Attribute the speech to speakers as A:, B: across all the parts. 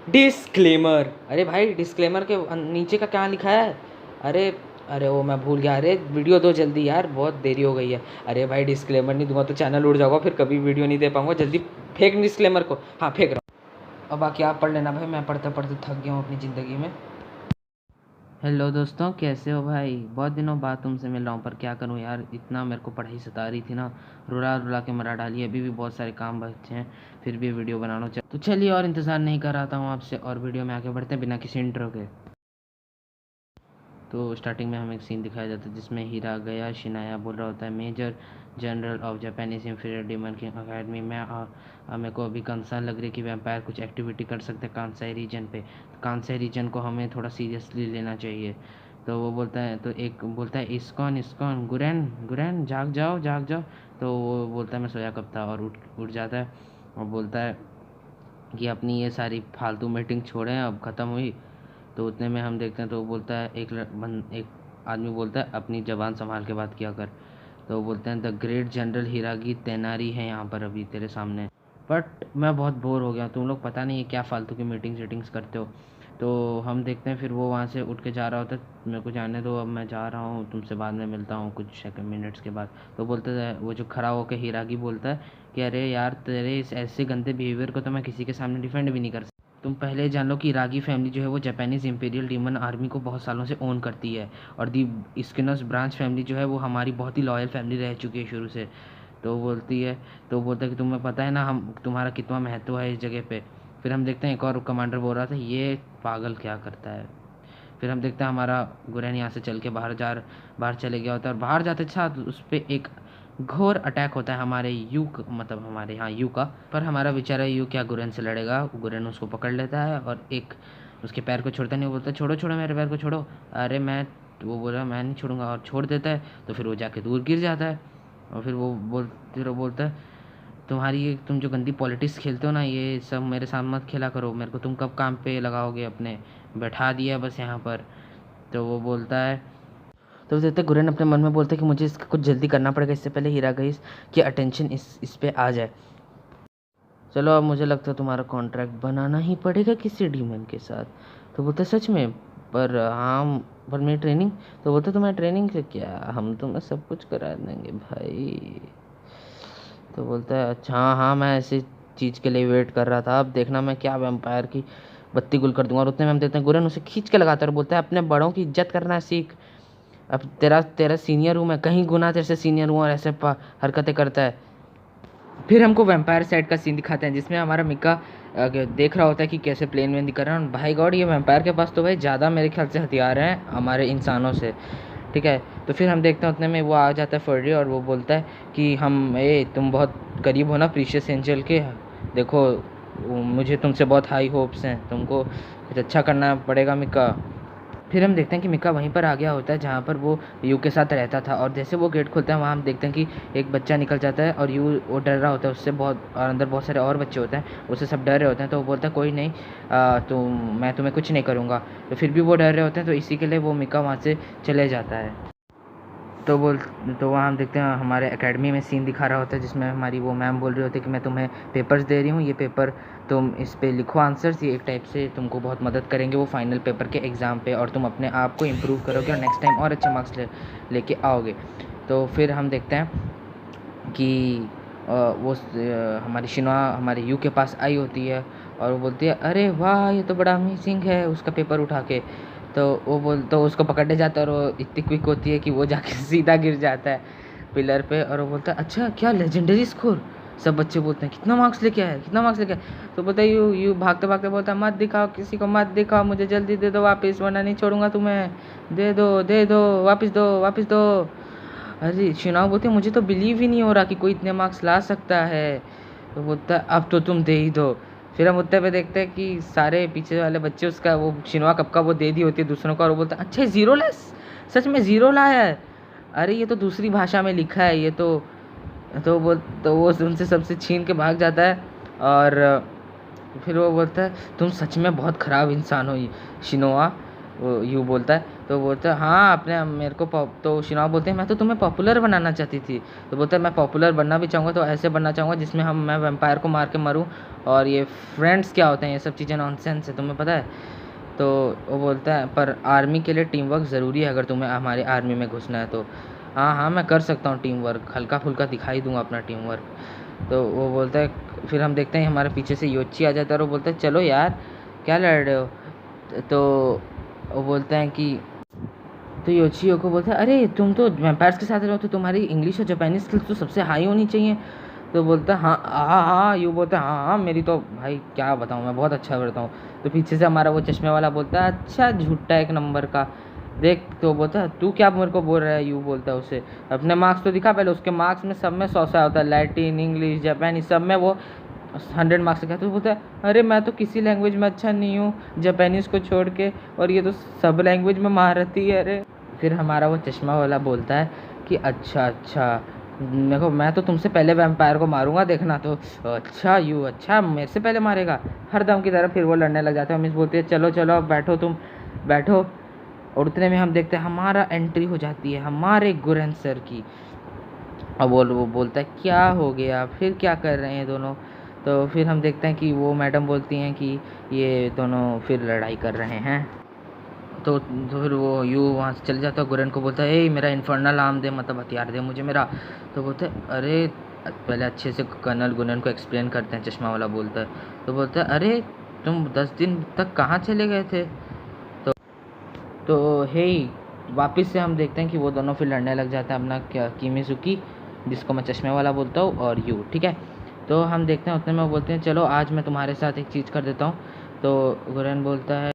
A: Disclaimer. अरे भाई disclaimer के नीचे का क्या लिखा है? अरे अरे वो मैं भूल गया। अरे वीडियो दो जल्दी यार, बहुत देरी हो गई है। अरे भाई डिस्क्लेमर नहीं दूंगा तो चैनल उड़ जाऊंगा, फिर कभी वीडियो नहीं दे पाऊंगा। जल्दी फेंक डिस्क्लेमर को। हाँ फेंक रहा हूँ। अब बाकी आप पढ़ लेना भाई, मैं पढ़ते पढ़ते थक गया हूँ अपनी ज़िंदगी में। हेलो दोस्तों, कैसे हो भाई? बहुत दिनों बाद तुमसे मिल रहा हूँ, पर क्या करूँ यार, इतना मेरे को पढ़ाई सता रही थी ना, रुला रुला के मरा डाली। अभी भी बहुत सारे काम बचे हैं, फिर भी वीडियो बनाना तो चलिए और इंतज़ार नहीं कराता हूँ आपसे, और वीडियो में आगे बढ़ते हैं बिना किसी इंट्रो के। तो स्टार्टिंग में हमें एक सीन दिखाया जाता है जिसमें हीरा गया शिनाया बोल रहा होता है, major general of Japanese inferior demon king academy में मेरे को अभी कंसर्न लग रही है कि वैम्पायर कुछ एक्टिविटी कर सकते हैं कांसाई रीजन पे। तो कांसाई रीजन को हमें थोड़ा सीरियसली लेना चाहिए। तो वो बोलता है, तो एक बोलता है इस्कॉन इस्कॉन गुरैन गुरैन जाग जाओ जाग जाओ। तो वो बोलता है मैं सोया कब था, और उठ उठ जाता है और बोलता है कि अपनी ये सारी फालतू मीटिंग छोड़ें, अब ख़त्म हुई। तो उतने में हम देखते हैं तो वो बोलता है एक आदमी बोलता है अपनी ज़बान संभाल के बात किया कर। तो वो बोलते हैं द ग्रेट जनरल हिरागी तैनारी है यहाँ पर अभी तेरे सामने। बट मैं बहुत बोर हो गया, तुम लोग पता नहीं है क्या फालतू की मीटिंग्स वीटिंग्स करते हो। तो हम देखते हैं फिर वो वहाँ से उठ के जा रहा होता है, मेरे को जाने दो अब मैं जा रहा हूँ, तुमसे बाद में मिलता हूँ कुछ सेकंड मिनट्स के बाद। तो बोलते है वो जो खड़ा होकर हिरागी बोलता है कि अरे यार तेरे इस ऐसे गंदे बिहेवियर को तो मैं किसी के सामने डिफेंड भी नहीं कर सकता। तुम पहले जान लो कि रागी फैमिली जो है वो जापानीज़ इंपीरियल डीमन आर्मी को बहुत सालों से ओन करती है, और दी स्किनर्स ब्रांच फैमिली जो है वो हमारी बहुत ही लॉयल फैमिली रह चुकी है शुरू से। तो बोलती है, तो बोलता है कि तुम्हें पता है ना हम तुम्हारा कितना महत्व है इस जगह पे। फिर हम देखते हैं एक और कमांडर बोल रहा था ये पागल क्या करता है। फिर हम देखते हैं हमारा गुरैन यहाँ से चल के बाहर चले गया होता है, और बाहर जाते साथ उस पर एक घोर अटैक होता है हमारे मतलब हमारे यहाँ यू का। पर हमारा बेचारा यू क्या गुरैन से लड़ेगा, गुरैन उसको पकड़ लेता है और एक उसके पैर को छोड़ता नहीं, बोलता छोड़ो छोड़ो मेरे पैर को छोड़ो। अरे मैं वो बोला मैं नहीं छोड़ूंगा, और छोड़ देता है। तो फिर वो जाके दूर गिर जाता है, और फिर वो बोलता है तुम्हारी ये तुम जो गंदी पॉलिटिक्स खेलते हो ना, ये सब मेरे साथ मत खेला करो, मेरे को तुम कब काम पे लगाओगे अपने, बैठा दिया बस यहाँ पर। तो वो बोलता है, तो देखते गुरैन अपने मन में बोलते हैं कि मुझे इसका कुछ जल्दी करना पड़ेगा, इससे पहले हीरागाइस की अटेंशन इस पे आ जाए। चलो अब मुझे लगता है तुम्हारा कॉन्ट्रैक्ट बनाना ही पड़ेगा किसी डीमन के साथ। तो बोलते सच में? पर हाँ, पर मेरी ट्रेनिंग। तो बोलते तुम्हारी ट्रेनिंग से क्या, हम तुम्हें सब कुछ करा देंगे भाई। तो बोलता है अच्छा हाँ हाँ, मैं ऐसी चीज़ के लिए वेट कर रहा था, अब देखना मैं क्या वैम्पायर की बत्ती गुल कर दूंगा। और उतने में हम देखते हैं गुरैन उसे खींच के लगाता है और बोलता है अपने बड़ों की इज्जत करना सीख। अब तेरा तेरा सीनियर हूँ मैं, कहीं गुना तेरे से सीनियर हूँ और ऐसे हरकतें करता है। फिर हमको वैम्पायर साइड का सीन दिखाते हैं जिसमें हमारा मिक्का देख रहा होता है कि कैसे प्लेन वेन कर रहा है। भाई गॉड, ये वैम्पायर के पास तो भाई ज़्यादा मेरे ख्याल से हथियार हैं हमारे इंसानों से। ठीक है, तो फिर हम देखते हैं उतने में वो आ जाता है फर्डी, और वो बोलता है कि तुम बहुत करीब हो ना प्रीशियस एंजल के, देखो मुझे तुमसे बहुत हाई होप्स हैं, तुमको कुछ अच्छा करना पड़ेगा मिक्का। फिर हम देखते हैं कि मिक्का वहीं पर आ गया होता है जहाँ पर वो यू के साथ रहता था, और जैसे वो गेट खोलता है वहाँ हम देखते हैं कि एक बच्चा निकल जाता है, और यू वो डर रहा होता है उससे बहुत, और अंदर बहुत सारे और बच्चे होते हैं, उससे सब डर रहे होते हैं। तो वो बोलता है कोई नहीं, तो मैं तुम्हें कुछ नहीं करूँगा। तो फिर भी वो डर रहे होते हैं, तो इसी के लिए वो मिक्का वहाँ से चले जाता है। तो बोल तो वहाँ हम देखते हैं हमारे एकेडमी में सीन दिखा रहा होता है जिसमें हमारी वो मैम बोल रही होती है कि मैं तुम्हें पेपर्स दे रही हूँ, ये पेपर तुम इस पे लिखो आंसर्स, ये एक टाइप से तुमको बहुत मदद करेंगे वो फाइनल पेपर के एग्ज़ाम पे, और तुम अपने आप को इम्प्रूव करोगे और नेक्स्ट टाइम और अच्छे मार्क्स लेके आओगे। तो फिर हम देखते हैं कि हमारी शिनवा हमारे यू के पास आई होती है, और वो बोलती है अरे वाह ये तो बड़ा अमेजिंग है, उसका पेपर उठा के। तो उसको पकड़ने जाता है, और वो इतनी क्विक होती है कि वो जाके सीधा गिर जाता है पिलर पे, और वो बोलता है अच्छा क्या लेजेंडरी स्कोर। सब बच्चे बोलते हैं कितना मार्क्स लेके आया, कितना मार्क्स लेके आया। तो बोलता है यू भागते भागते बोलता है मत दिखाओ किसी को, मत दिखाओ, मुझे जल्दी दे दो वापस, वरना नहीं छोड़ूंगा तुम्हें, दे दो वापस दो वापस दो। अरे शिनाव बोलते मुझे तो बिलीव ही नहीं हो रहा कि कोई इतने मार्क्स ला सकता है। तो बोलता अब तो तुम दे ही दो। फिर हम उत्ते पे देखते हैं कि सारे पीछे वाले बच्चे उसका वो शिनवा कप का वो दे दी होती है दूसरों का, और वो बोलता है अच्छा ज़ीरो लेस, सच में ज़ीरो लाया है, अरे ये तो दूसरी भाषा में लिखा है ये तो वो उनसे सबसे छीन के भाग जाता है। और फिर वो बोलता है तुम सच में बहुत ख़राब इंसान हो शिनोआ, वो यू बोलता है। तो बोलता है हाँ आपने मेरे को तो शिनाओ बोलते हैं मैं तो तुम्हें पॉपुलर बनाना चाहती थी। तो बोलता है मैं पॉपुलर बनना भी चाहूँगा तो ऐसे बनना चाहूँगा जिसमें मैं वैम्पायर को मार के मरूँ, और ये फ्रेंड्स क्या होते हैं, ये सब चीज़ें नॉनसेंस है, तुम्हें पता है। तो वो बोलता है पर आर्मी के लिए टीम वर्क ज़रूरी है, अगर तुम्हें हमारे आर्मी में घुसना है तो। हाँ हाँ मैं कर सकता हूँ टीम वर्क, हल्का फुल्का दिखाई दूंगा अपना टीम वर्क। तो वो बोलता है, फिर हम देखते हैं हमारे पीछे से योची आ जाता है और वो बोलता है चलो यार क्या लड़ रहे हो। तो वो बोलते हैं कि, तो योचियो को बोलता है अरे तुम तो वैम्पायर्स के साथ रहो तो तुम्हारी इंग्लिश और जापानीज स्किल्स तो सबसे हाई होनी चाहिए। तो बोलता है हाँ हाँ हाँ, यू बोलता है हाँ हाँ मेरी तो भाई क्या बताऊँ मैं बहुत अच्छा करता हूँ। तो पीछे से हमारा वो चश्मे वाला बोलता है अच्छा झूठा एक नंबर का देख। तो बोलता है तू क्या मेरे को बोल रहा है, यू बोलता है उसे अपने मार्क्स तो दिखा पहले। उसके मार्क्स में सब में 100 होता है, लैटिन इंग्लिश जापानी सब में वो 100 मार्क्स का। तो बोलता है अरे मैं तो किसी लैंग्वेज में अच्छा नहीं हूँ जापानीज़ को छोड़ के, और ये तो सब लैंग्वेज में महारथी है अरे। फिर हमारा वो चश्मा वाला बोलता है कि अच्छा अच्छा देखो मैं तो तुमसे पहले वैम्पायर को मारूंगा देखना। तो अच्छा यू अच्छा मेरे से पहले मारेगा हर दम की तरह। फिर वो लड़ने लग जाते हैं। मिस बोलती है चलो चलो अब बैठो तुम बैठो। और उतने में हम देखते हैं हमारा एंट्री हो जाती है हमारे गुरहन सर की। अब वो बोलता है क्या हो गया फिर क्या कर रहे हैं दोनों। तो फिर हम देखते हैं कि वो मैडम बोलती हैं कि ये दोनों फिर लड़ाई कर रहे हैं। तो फिर वो यू वहाँ से चले जाता है, गुरन को बोलता है ए मेरा इन्फर्नल आर्म दे, मतलब हथियार दे मुझे मेरा। तो बोलता है अरे पहले अच्छे से कर्नल गुरन को एक्सप्लेन करते हैं, चश्मा वाला बोलता है। तो बोलता है अरे तुम 10 दिन तक कहाँ चले गए थे। तो हे वापस से हम देखते हैं कि वो दोनों फिर लड़ने लग जाते हैं अपना क्या किमिजुकी, जिसको मैं चश्मे वाला बोलता हूँ, और यू ठीक है। तो हम देखते हैं उतने में वो बोलते हैं चलो आज मैं तुम्हारे साथ एक चीज़ कर देता हूँ। तो गुरन बोलता है,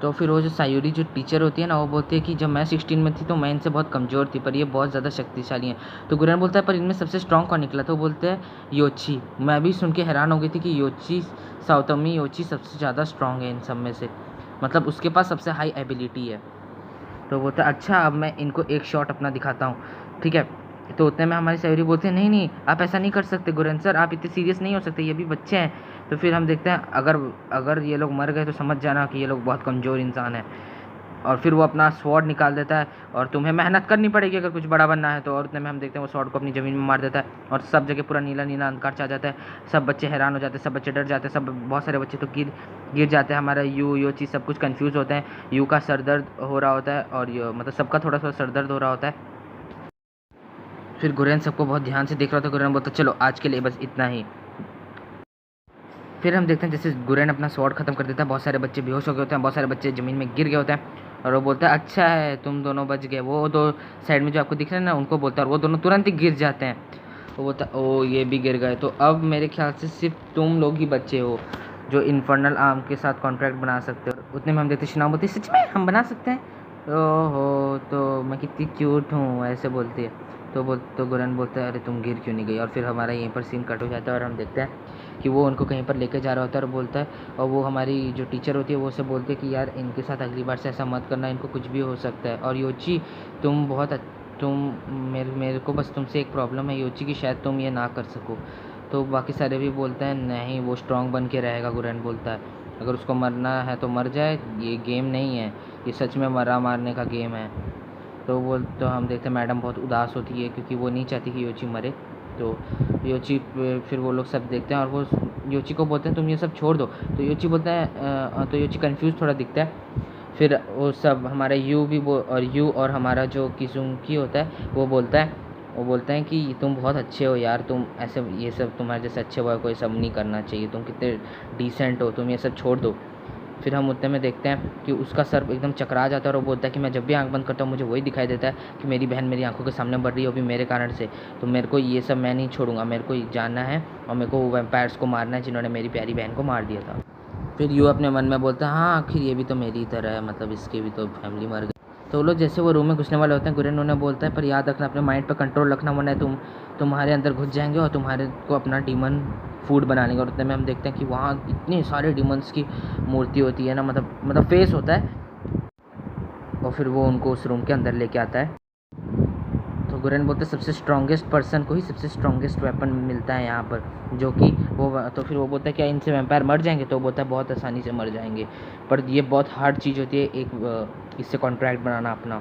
A: तो फिर वो जो सायूरी जो टीचर होती है ना वो बोलती है कि जब मैं 16 में थी तो मैं इनसे बहुत कमज़ोर थी पर ये बहुत ज़्यादा शक्तिशाली हैं। तो गुरन बोलता है पर इनमें सबसे स्ट्रॉन्ग कौन निकला। तो बोलते हैं योची। मैं भी सुन के हैरान हो गई थी कि योची साउतमी योची सबसे ज़्यादा स्ट्रॉन्ग है इन सब में से, मतलब उसके पास सबसे हाई एबिलिटी है। तो बोलता है अच्छा अब मैं इनको एक शॉट अपना दिखाता हूँ ठीक है। तो उतने में हमारी सहेली बोलते हैं नहीं नहीं आप ऐसा नहीं कर सकते गुरन सर, आप इतने सीरियस नहीं हो सकते, ये भी बच्चे हैं। तो फिर हम देखते हैं अगर ये लोग मर गए तो समझ जाना कि ये लोग बहुत कमज़ोर इंसान हैं। और फिर वो अपना स्वॉर्ड निकाल देता है और तुम्हें मेहनत करनी पड़ेगी अगर कुछ बड़ा बनना है तो। और उतने में हम देखते हैं वो स्वॉर्ड को अपनी ज़मीन में मार देता है और सब जगह पूरा नीला नीला अंधकार छा जाता है। सब बच्चे हैरान हो जाते हैं, सब बच्चे डर जाते हैं, सब बहुत सारे बच्चे तो गिर जाते हैं। हमारा यो चीज़ सब कुछ कंफ्यूज होते हैं। यू का सर दर्द हो रहा होता है और मतलब सबका थोड़ा थोड़ा सर दर्द हो रहा होता है। फिर गुरैन सबको बहुत ध्यान से देख रहा था। गुरैन बोलता चलो आज के लिए बस इतना ही। फिर हम देखते हैं जैसे गुरैन अपना स्वॉर्ड खत्म कर देता है, बहुत सारे बच्चे बेहोश हो गए होते हैं, बहुत सारे बच्चे ज़मीन में गिर गए होते हैं। और वो बोलता है अच्छा है तुम दोनों बच गए। वो दो साइड में जो आपको दिख रहे हैं ना उनको बोलता है, और वो दोनों तुरंत ही गिर जाते हैं। वो बोलता है ओ ये भी गिर गए, तो अब मेरे ख्याल से सिर्फ तुम लोग ही बच्चे हो जो इन्फर्नल आर्म के साथ कॉन्ट्रैक्ट बना सकते हो। उतने में हम देखते शिनाओ बोलती है सच में हम बना सकते हैं। ओहो तो मैं कितनी क्यूट हूँ ऐसे बोलती है। तो गुरन बोलता है अरे तुम गिर क्यों नहीं गई। और फिर हमारा यहीं पर सीन कट हो जाता है और हम देखते हैं कि वो उनको कहीं पर लेके जा रहा होता है और बोलता है, और वो हमारी जो टीचर होती है वो उसे बोलते हैं कि यार इनके साथ अगली बार से ऐसा मत करना, इनको कुछ भी हो सकता है। और योची तुम मेरे को बस तुमसे एक प्रॉब्लम है योची कि शायद तुम ये ना कर सको। तो बाकी सारे भी बोलते हैं नहीं वो स्ट्रांग बन के रहेगा। गुरैन बोलता है अगर उसको मरना है तो मर जाए, ये गेम नहीं है, ये सच में मरा मारने का गेम है। तो हम देखते हैं मैडम बहुत उदास होती है क्योंकि वो नहीं चाहती कि योची मरे। तो योची फिर वो लोग सब देखते हैं और वो योची को बोलते हैं तुम ये सब छोड़ दो। तो योची बोलता है तो योची कंफ्यूज थोड़ा दिखता है। फिर वो सब हमारा यू और हमारा जो किजुंकी होता है वो बोलता है कि तुम बहुत अच्छे हो यार, तुम ऐसे ये सब तुम्हारे जैसे अच्छे बॉय को ये सब नहीं करना चाहिए, तुम कितने डिसेंट हो, तुम ये सब छोड़ दो। फिर हम उतने में देखते हैं कि उसका सर एकदम चकरा जाता है और वो बोलता है कि मैं जब भी आंख बंद करता हूँ मुझे वही दिखाई देता है कि मेरी बहन मेरी आंखों के सामने बढ़ रही है, वो भी मेरे कारण से। तो मेरे को ये सब मैं नहीं छोड़ूंगा, मेरे को जानना है और मेरे को वो वैम्पायर्स को मारना है जिन्होंने मेरी प्यारी बहन को मार दिया था। फिर यू अपने मन में बोलता है हाँ आखिर ये भी तो मेरी तरह है, मतलब इसकी भी तो फैमिली मर गई। तो वो लोग जैसे वो रूम में घुसने वाले होते हैं गुरैन उन्हें बोलता है पर याद रखना अपने माइंड पर कंट्रोल रखना वरना तुम्हारे अंदर घुस जाएंगे और तुम्हारे को अपना डीमन फूड बना लेंगे। और उतने में हम देखते हैं कि वहाँ इतने सारे डीमंस की मूर्ति होती है ना, मतलब फेस होता है। और फिर वो उनको उस रूम के अंदर लेके आता है। तो गुरेन बोलते सबसे स्ट्रॉन्गेस्ट पर्सन को ही सबसे स्ट्रॉन्गेस्ट वेपन मिलता है यहाँ पर, जो कि वो तो फिर वो बोलता है क्या इनसे वैम्पायर मर जाएंगे, तो वो बोलता है बहुत आसानी से मर जाएंगे, पर ये बहुत हार्ड चीज़ होती है एक इससे कॉन्ट्रैक्ट बनाना अपना,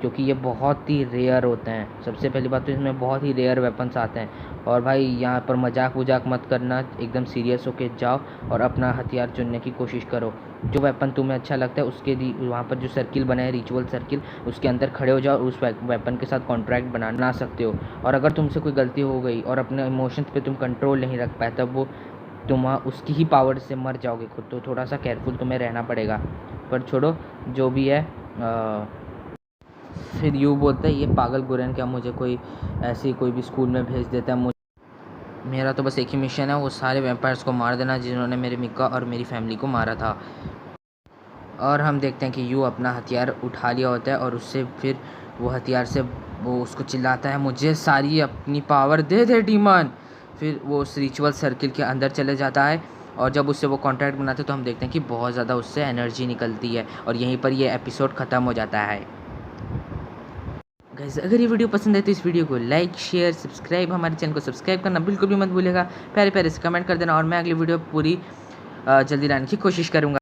A: क्योंकि ये बहुत ही रेयर होते हैं। सबसे पहली बात तो इसमें बहुत ही रेयर वेपन्स आते हैं। और भाई यहाँ पर मजाक वजाक मत करना, एकदम सीरियस होके जाओ और अपना हथियार चुनने की कोशिश करो। जो वेपन तुम्हें अच्छा लगता है उसके वहाँ पर जो सर्किल बना है रिचुअल सर्किल, उसके अंदर खड़े हो जाओ और उस वेपन के साथ कॉन्ट्रैक्ट बना सकते हो। और अगर तुमसे कोई गलती हो गई और अपने इमोशंस पे तुम कंट्रोल नहीं रख पाए, तब वो तुम उसकी ही पावर से मर जाओगे खुद। तो थोड़ा सा केयरफुल तुम्हें रहना पड़ेगा। पर छोड़ो जो भी है। फिर यूँ बोलता है ये पागल गुरेन क्या मुझे कोई ऐसे कोई भी स्कूल में भेज देता है, मेरा तो बस एक ही मिशन है, वो सारे वैम्पायर्स को मार देना जिन्होंने मेरे मिका और मेरी फैमिली को मारा था। और हम देखते हैं कि यू अपना हथियार उठा लिया होता है और उससे फिर वो हथियार से वो उसको चिल्लाता है मुझे सारी अपनी पावर दे दे डीमन। फिर वो उस रिचुअल सर्किल के अंदर चले जाता है और जब उससे वो कॉन्ट्रैक्ट बनाते हैं तो हम देखते हैं कि बहुत ज़्यादा उससे एनर्जी निकलती है और यहीं पर ये एपिसोड ख़त्म हो जाता है। गाइस अगर ये वीडियो पसंद है तो इस वीडियो को लाइक शेयर सब्सक्राइब, हमारे चैनल को सब्सक्राइब करना बिल्कुल भी मत भूलिएगा। प्यारे प्यारे से कमेंट कर देना और मैं अगली वीडियो पूरी जल्दी लाने की कोशिश करूँगा।